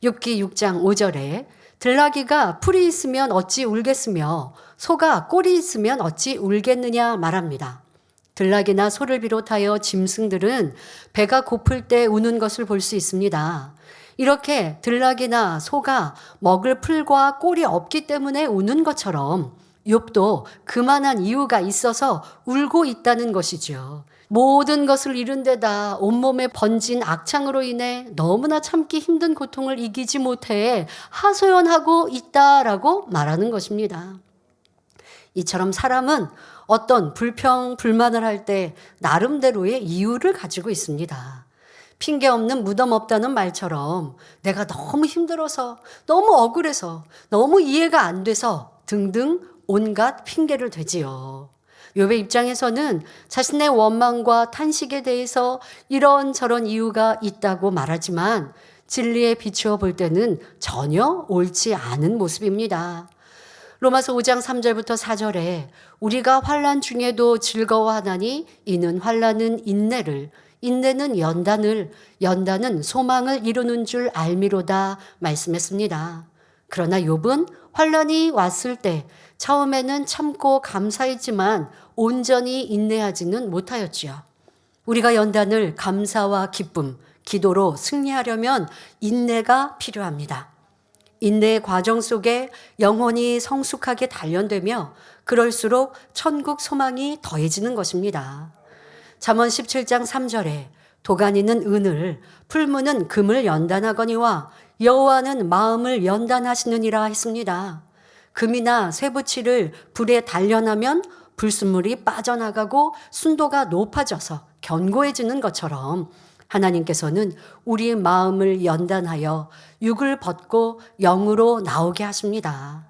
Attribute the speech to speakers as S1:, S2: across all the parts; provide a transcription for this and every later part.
S1: 욥기 6장 5절에 들나귀가 풀이 있으면 어찌 울겠으며 소가 꼴이 있으면 어찌 울겠느냐 말합니다. 들나귀나 소를 비롯하여 짐승들은 배가 고플 때 우는 것을 볼 수 있습니다. 이렇게 들나귀나 소가 먹을 풀과 꼴이 없기 때문에 우는 것처럼 욥도 그만한 이유가 있어서 울고 있다는 것이죠. 모든 것을 잃은 데다 온몸에 번진 악창으로 인해 너무나 참기 힘든 고통을 이기지 못해 하소연하고 있다라고 말하는 것입니다. 이처럼 사람은 어떤 불평, 불만을 할 때 나름대로의 이유를 가지고 있습니다. 핑계 없는 무덤 없다는 말처럼 내가 너무 힘들어서, 너무 억울해서, 너무 이해가 안 돼서 등등 온갖 핑계를 대지요. 욥의 입장에서는 자신의 원망과 탄식에 대해서 이런저런 이유가 있다고 말하지만 진리에 비추어 볼 때는 전혀 옳지 않은 모습입니다. 로마서 5장 3절부터 4절에 우리가 환난 중에도 즐거워하나니 이는 환난은 인내를, 인내는 연단을, 연단은 소망을 이루는 줄 알미로다 말씀했습니다. 그러나 욥은 환난이 왔을 때 처음에는 참고 감사했지만 온전히 인내하지는 못하였지요. 우리가 연단을 감사와 기쁨, 기도로 승리하려면 인내가 필요합니다. 인내의 과정 속에 영혼이 성숙하게 단련되며 그럴수록 천국 소망이 더해지는 것입니다. 잠언 17장 3절에 도가니는 은을, 풀무는 금을 연단하거니와 여호와는 마음을 연단하시느니라 했습니다. 금이나 쇠붙이를 불에 단련하면 불순물이 빠져나가고 순도가 높아져서 견고해지는 것처럼 하나님께서는 우리의 마음을 연단하여 육을 벗고 영으로 나오게 하십니다.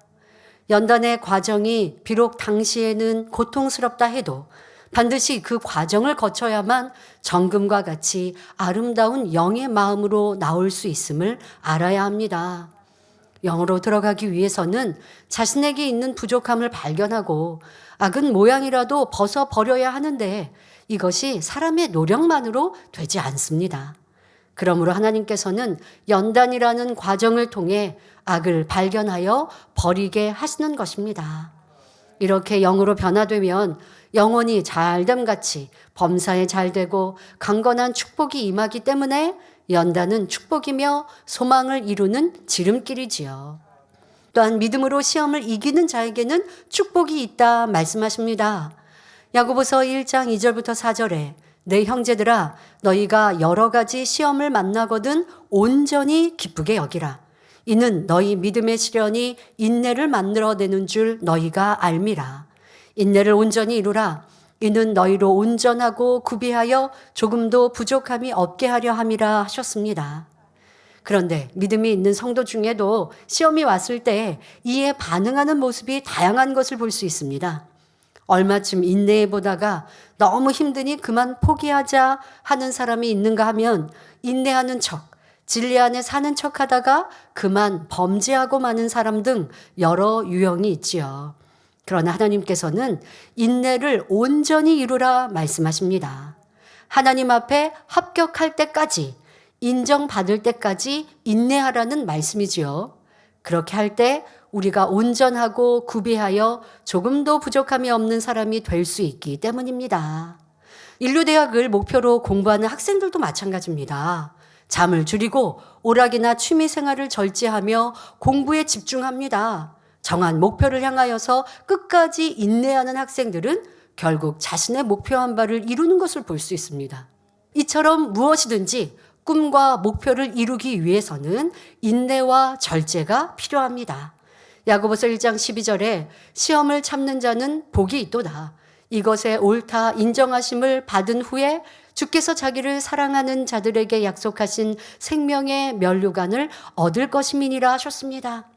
S1: 연단의 과정이 비록 당시에는 고통스럽다 해도 반드시 그 과정을 거쳐야만 정금과 같이 아름다운 영의 마음으로 나올 수 있음을 알아야 합니다. 영으로 들어가기 위해서는 자신에게 있는 부족함을 발견하고 악은 모양이라도 벗어버려야 하는데 이것이 사람의 노력만으로 되지 않습니다. 그러므로 하나님께서는 연단이라는 과정을 통해 악을 발견하여 버리게 하시는 것입니다. 이렇게 영으로 변화되면 영혼이 잘됨같이 범사에 잘되고 강건한 축복이 임하기 때문에 연단은 축복이며 소망을 이루는 지름길이지요. 또한 믿음으로 시험을 이기는 자에게는 축복이 있다 말씀하십니다. 야고보서 1장 2절부터 4절에 내 형제들아 너희가 여러 가지 시험을 만나거든 온전히 기쁘게 여기라. 이는 너희 믿음의 시련이 인내를 만들어내는 줄 너희가 알미라. 인내를 온전히 이루라. 이는 너희로 온전하고 구비하여 조금도 부족함이 없게 하려 함이라 하셨습니다. 그런데 믿음이 있는 성도 중에도 시험이 왔을 때 이에 반응하는 모습이 다양한 것을 볼 수 있습니다. 얼마쯤 인내해 보다가 너무 힘드니 그만 포기하자 하는 사람이 있는가 하면 인내하는 척, 진리 안에 사는 척 하다가 그만 범죄하고 마는 사람 등 여러 유형이 있지요. 그러나 하나님께서는 인내를 온전히 이루라 말씀하십니다. 하나님 앞에 합격할 때까지, 인정받을 때까지 인내하라는 말씀이지요. 그렇게 할 때 우리가 온전하고 구비하여 조금도 부족함이 없는 사람이 될 수 있기 때문입니다. 인류대학을 목표로 공부하는 학생들도 마찬가지입니다. 잠을 줄이고 오락이나 취미생활을 절제하며 공부에 집중합니다. 정한 목표를 향하여서 끝까지 인내하는 학생들은 결국 자신의 목표한 바를 이루는 것을 볼 수 있습니다. 이처럼 무엇이든지 꿈과 목표를 이루기 위해서는 인내와 절제가 필요합니다. 야고보서 1장 12절에 시험을 참는 자는 복이 있도다. 이것에 옳다 인정하심을 받은 후에 주께서 자기를 사랑하는 자들에게 약속하신 생명의 면류관을 얻을 것임이니라 하셨습니다.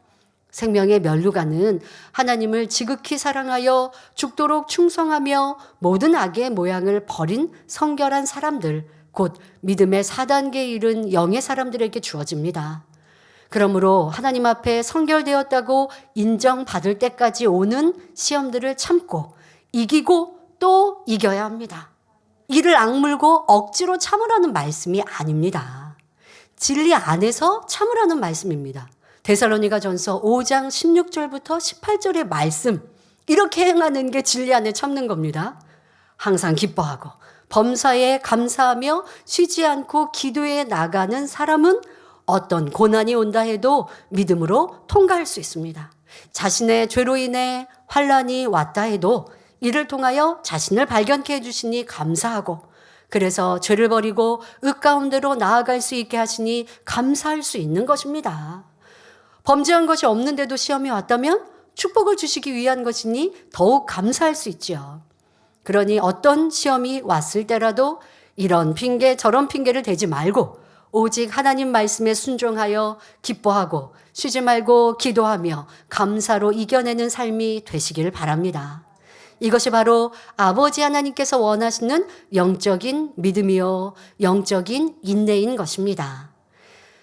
S1: 생명의 면류관은 하나님을 지극히 사랑하여 죽도록 충성하며 모든 악의 모양을 버린 성결한 사람들, 곧 믿음의 4단계에 이른 영의 사람들에게 주어집니다. 그러므로 하나님 앞에 성결되었다고 인정받을 때까지 오는 시험들을 참고 이기고 또 이겨야 합니다. 이를 악물고 억지로 참으라는 말씀이 아닙니다. 진리 안에서 참으라는 말씀입니다. 데살로니가전서 5장 16절부터 18절의 말씀, 이렇게 행하는 게 진리 안에 참는 겁니다. 항상 기뻐하고 범사에 감사하며 쉬지 않고 기도해 나가는 사람은 어떤 고난이 온다 해도 믿음으로 통과할 수 있습니다. 자신의 죄로 인해 환난이 왔다 해도 이를 통하여 자신을 발견케 해주시니 감사하고, 그래서 죄를 버리고 의 가운데로 나아갈 수 있게 하시니 감사할 수 있는 것입니다. 범죄한 것이 없는데도 시험이 왔다면 축복을 주시기 위한 것이니 더욱 감사할 수 있죠. 그러니 어떤 시험이 왔을 때라도 이런 핑계 저런 핑계를 대지 말고 오직 하나님 말씀에 순종하여 기뻐하고 쉬지 말고 기도하며 감사로 이겨내는 삶이 되시길 바랍니다. 이것이 바로 아버지 하나님께서 원하시는 영적인 믿음이요 영적인 인내인 것입니다.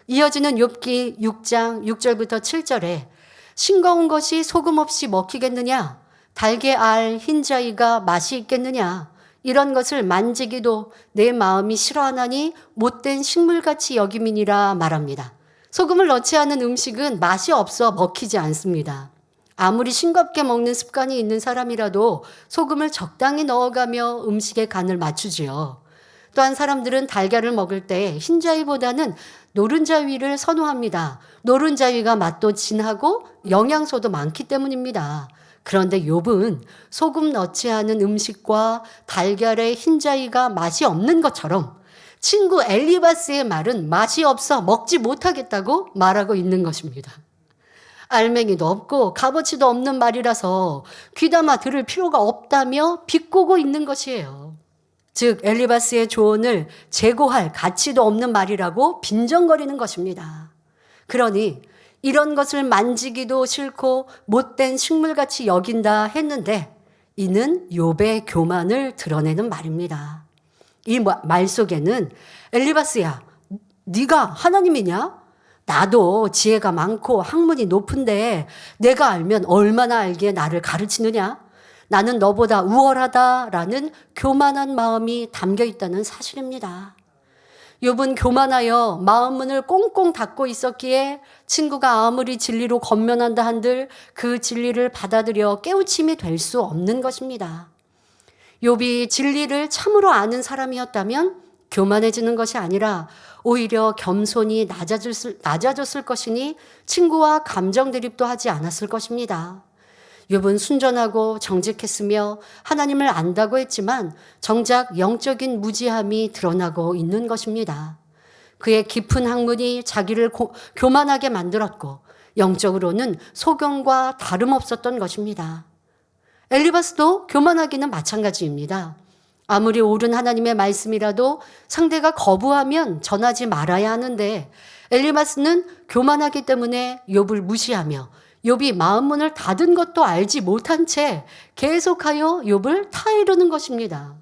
S1: 이어지는 욥기 6장 6절부터 7절에 싱거운 것이 소금 없이 먹히겠느냐? 달게 알 흰자위가 맛이 있겠느냐? 이런 것을 만지기도 내 마음이 싫어하나니 못된 식물같이 여김이니라 말합니다. 소금을 넣지 않은 음식은 맛이 없어 먹히지 않습니다. 아무리 싱겁게 먹는 습관이 있는 사람이라도 소금을 적당히 넣어가며 음식의 간을 맞추지요. 또한 사람들은 달걀을 먹을 때 흰자위보다는 노른자위를 선호합니다. 노른자위가 맛도 진하고 영양소도 많기 때문입니다. 그런데 욥은 소금 넣지 않은 음식과 달걀의 흰자위가 맛이 없는 것처럼 친구 엘리바스의 말은 맛이 없어 먹지 못하겠다고 말하고 있는 것입니다. 알맹이도 없고 값어치도 없는 말이라서 귀담아 들을 필요가 없다며 비꼬고 있는 것이에요. 즉 엘리바스의 조언을 재고할 가치도 없는 말이라고 빈정거리는 것입니다. 그러니 이런 것을 만지기도 싫고 못된 식물같이 여긴다 했는데 이는 욥의 교만을 드러내는 말입니다. 이 말 속에는 엘리바스야, 네가 하나님이냐? 나도 지혜가 많고 학문이 높은데 내가 알면 얼마나 알게 나를 가르치느냐? 나는 너보다 우월하다라는 교만한 마음이 담겨 있다는 사실입니다. 욥은 교만하여 마음문을 꽁꽁 닫고 있었기에 친구가 아무리 진리로 권면한다 한들 그 진리를 받아들여 깨우침이 될 수 없는 것입니다. 욥이 진리를 참으로 아는 사람이었다면 교만해지는 것이 아니라 오히려 겸손히 낮아졌을 것이니 친구와 감정 대립도 하지 않았을 것입니다. 욥은 순전하고 정직했으며 하나님을 안다고 했지만 정작 영적인 무지함이 드러나고 있는 것입니다. 그의 깊은 학문이 자기를 교만하게 만들었고 영적으로는 소경과 다름없었던 것입니다. 엘리바스도 교만하기는 마찬가지입니다. 아무리 옳은 하나님의 말씀이라도 상대가 거부하면 전하지 말아야 하는데 엘리바스는 교만하기 때문에 욥을 무시하며 욥이 마음문을 닫은 것도 알지 못한 채 계속하여 욥을 타이르는 것입니다.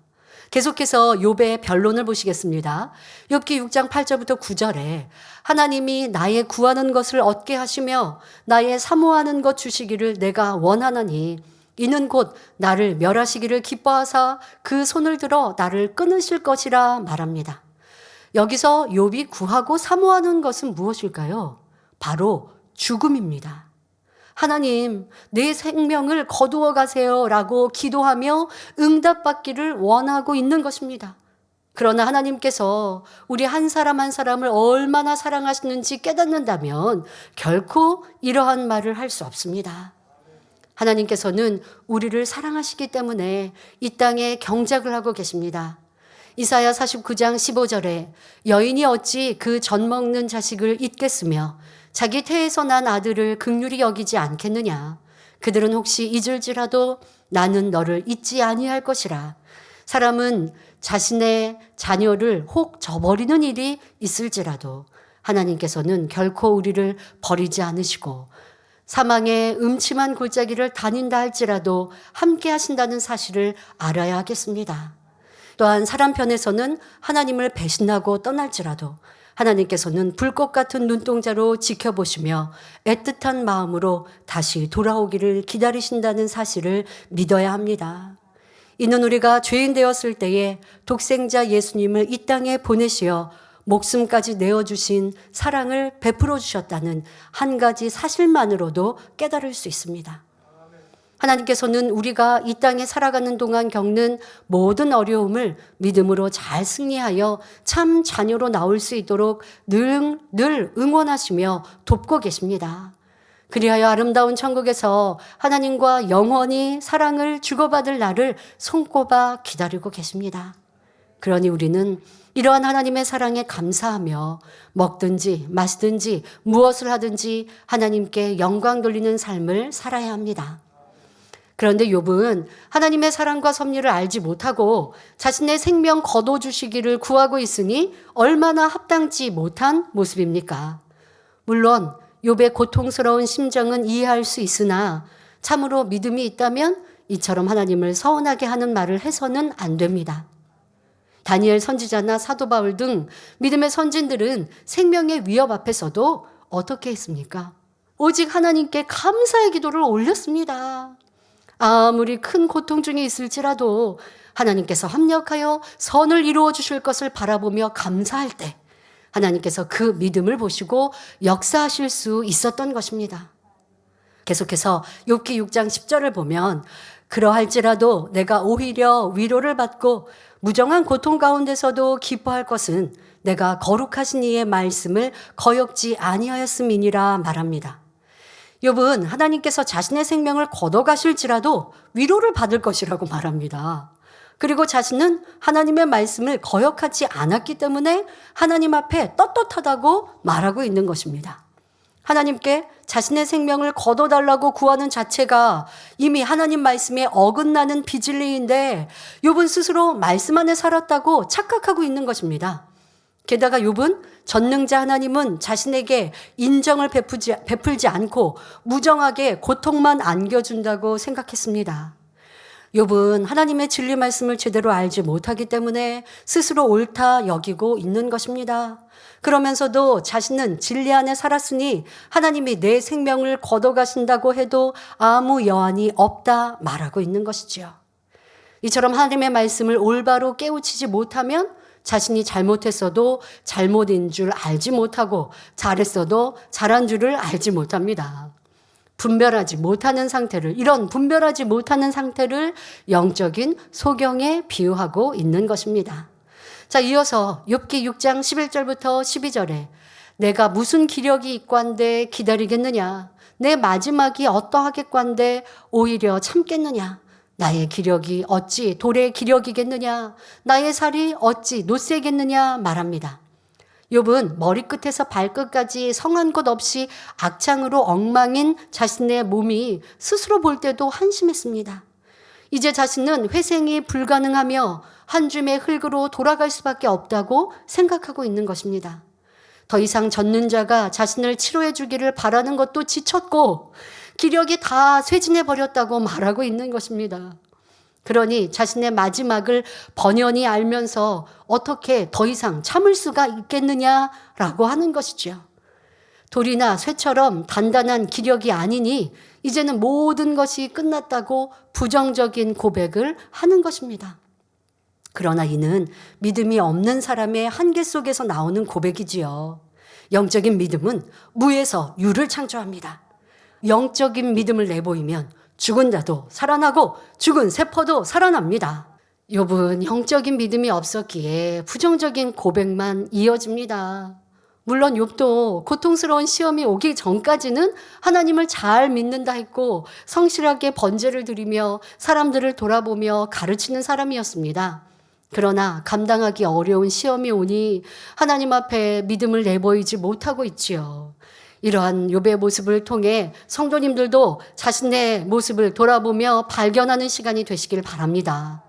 S1: 계속해서 욥의 변론을 보시겠습니다. 욥기 6장 8절부터 9절에 하나님이 나의 구하는 것을 얻게 하시며 나의 사모하는 것 주시기를 내가 원하나니 이는 곧 나를 멸하시기를 기뻐하사 그 손을 들어 나를 끊으실 것이라 말합니다. 여기서 욥이 구하고 사모하는 것은 무엇일까요? 바로 죽음입니다. 하나님, 내 생명을 거두어 가세요 라고 기도하며 응답받기를 원하고 있는 것입니다. 그러나 하나님께서 우리 한 사람 한 사람을 얼마나 사랑하시는지 깨닫는다면 결코 이러한 말을 할 수 없습니다. 하나님께서는 우리를 사랑하시기 때문에 이 땅에 경작을 하고 계십니다. 이사야 49장 15절에 여인이 어찌 그 젖 먹는 자식을 잊겠으며 자기 태에서 난 아들을 긍휼히 여기지 않겠느냐. 그들은 혹시 잊을지라도 나는 너를 잊지 아니할 것이라. 사람은 자신의 자녀를 혹 저버리는 일이 있을지라도 하나님께서는 결코 우리를 버리지 않으시고 사망의 음침한 골짜기를 다닌다 할지라도 함께 하신다는 사실을 알아야 하겠습니다. 또한 사람 편에서는 하나님을 배신하고 떠날지라도 하나님께서는 불꽃 같은 눈동자로 지켜보시며 애틋한 마음으로 다시 돌아오기를 기다리신다는 사실을 믿어야 합니다. 이는 우리가 죄인 되었을 때에 독생자 예수님을 이 땅에 보내시어 목숨까지 내어주신 사랑을 베풀어 주셨다는 한 가지 사실만으로도 깨달을 수 있습니다. 하나님께서는 우리가 이 땅에 살아가는 동안 겪는 모든 어려움을 믿음으로 잘 승리하여 참 자녀로 나올 수 있도록 늘 응원하시며 돕고 계십니다. 그리하여 아름다운 천국에서 하나님과 영원히 사랑을 주고받을 날을 손꼽아 기다리고 계십니다. 그러니 우리는 이러한 하나님의 사랑에 감사하며 먹든지 마시든지 무엇을 하든지 하나님께 영광 돌리는 삶을 살아야 합니다. 그런데 욥은 하나님의 사랑과 섭리를 알지 못하고 자신의 생명 거둬주시기를 구하고 있으니 얼마나 합당치 못한 모습입니까? 물론 욥의 고통스러운 심정은 이해할 수 있으나 참으로 믿음이 있다면 이처럼 하나님을 서운하게 하는 말을 해서는 안 됩니다. 다니엘 선지자나 사도 바울 등 믿음의 선진들은 생명의 위협 앞에서도 어떻게 했습니까? 오직 하나님께 감사의 기도를 올렸습니다. 아무리 큰 고통 중에 있을지라도 하나님께서 합력하여 선을 이루어 주실 것을 바라보며 감사할 때 하나님께서 그 믿음을 보시고 역사하실 수 있었던 것입니다. 계속해서 욥기 6장 10절을 보면 그러할지라도 내가 오히려 위로를 받고 무정한 고통 가운데서도 기뻐할 것은 내가 거룩하신 이의 말씀을 거역지 아니하였음이니라 말합니다. 욥은 하나님께서 자신의 생명을 걷어가실지라도 위로를 받을 것이라고 말합니다. 그리고 자신은 하나님의 말씀을 거역하지 않았기 때문에 하나님 앞에 떳떳하다고 말하고 있는 것입니다. 하나님께 자신의 생명을 거둬달라고 구하는 자체가 이미 하나님 말씀에 어긋나는 비진리인데 욥은 스스로 말씀 안에 살았다고 착각하고 있는 것입니다. 게다가 욥은 전능자 하나님은 자신에게 인정을 베풀지 않고 무정하게 고통만 안겨준다고 생각했습니다. 욥은 하나님의 진리 말씀을 제대로 알지 못하기 때문에 스스로 옳다 여기고 있는 것입니다. 그러면서도 자신은 진리 안에 살았으니 하나님이 내 생명을 걷어가신다고 해도 아무 여한이 없다 말하고 있는 것이지요. 이처럼 하나님의 말씀을 올바로 깨우치지 못하면 자신이 잘못했어도 잘못인 줄 알지 못하고 잘했어도 잘한 줄을 알지 못합니다. 분별하지 못하는 상태를, 이런 분별하지 못하는 상태를 영적인 소경에 비유하고 있는 것입니다. 자, 이어서 욥기 6장 11절부터 12절에 내가 무슨 기력이 있관데 기다리겠느냐? 내 마지막이 어떠하겠관데 오히려 참겠느냐? 나의 기력이 어찌 돌의 기력이겠느냐? 나의 살이 어찌 노쇠겠느냐? 말합니다. 욥은 머리끝에서 발끝까지 성한 곳 없이 악창으로 엉망인 자신의 몸이 스스로 볼 때도 한심했습니다. 이제 자신은 회생이 불가능하며 한 줌의 흙으로 돌아갈 수밖에 없다고 생각하고 있는 것입니다. 더 이상 젖는 자가 자신을 치료해 주기를 바라는 것도 지쳤고 기력이 다 쇠진해 버렸다고 말하고 있는 것입니다. 그러니 자신의 마지막을 번연히 알면서 어떻게 더 이상 참을 수가 있겠느냐라고 하는 것이죠. 돌이나 쇠처럼 단단한 기력이 아니니 이제는 모든 것이 끝났다고 부정적인 고백을 하는 것입니다. 그러나 이는 믿음이 없는 사람의 한계 속에서 나오는 고백이지요. 영적인 믿음은 무에서 유를 창조합니다. 영적인 믿음을 내보이면 죽은 자도 살아나고 죽은 세포도 살아납니다. 욥은 영적인 믿음이 없었기에 부정적인 고백만 이어집니다. 물론 욥도 고통스러운 시험이 오기 전까지는 하나님을 잘 믿는다 했고 성실하게 번제를 드리며 사람들을 돌아보며 가르치는 사람이었습니다. 그러나 감당하기 어려운 시험이 오니 하나님 앞에 믿음을 내보이지 못하고 있지요. 이러한 욥의 모습을 통해 성도님들도 자신의 모습을 돌아보며 발견하는 시간이 되시길 바랍니다.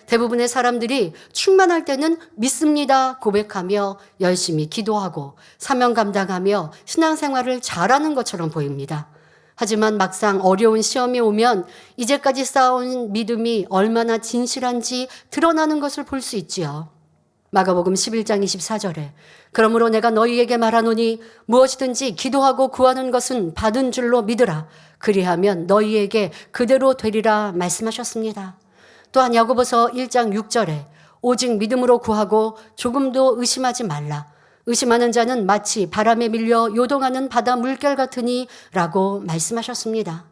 S1: 대부분의 사람들이 충만할 때는 믿습니다 고백하며 열심히 기도하고 사명 감당하며 신앙생활을 잘하는 것처럼 보입니다. 하지만 막상 어려운 시험이 오면 이제까지 쌓아온 믿음이 얼마나 진실한지 드러나는 것을 볼 수 있지요. 마가복음 11장 24절에 그러므로 내가 너희에게 말하노니 무엇이든지 기도하고 구하는 것은 받은 줄로 믿으라. 그리하면 너희에게 그대로 되리라 말씀하셨습니다. 또한 야고보서 1장 6절에 오직 믿음으로 구하고 조금도 의심하지 말라. 의심하는 자는 마치 바람에 밀려 요동하는 바다 물결 같으니 라고 말씀하셨습니다.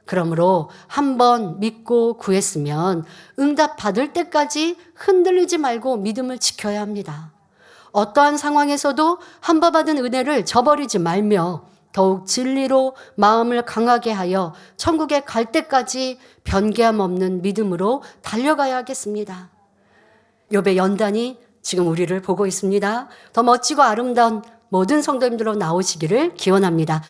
S1: 그러므로 한번 믿고 구했으면 응답 받을 때까지 흔들리지 말고 믿음을 지켜야 합니다. 어떠한 상황에서도 한 번 받은 은혜를 저버리지 말며 더욱 진리로 마음을 강하게 하여 천국에 갈 때까지 변개함 없는 믿음으로 달려가야 하겠습니다. 욥의 연단이 지금 우리를 보고 있습니다. 더 멋지고 아름다운 모든 성도님들로 나오시기를 기원합니다.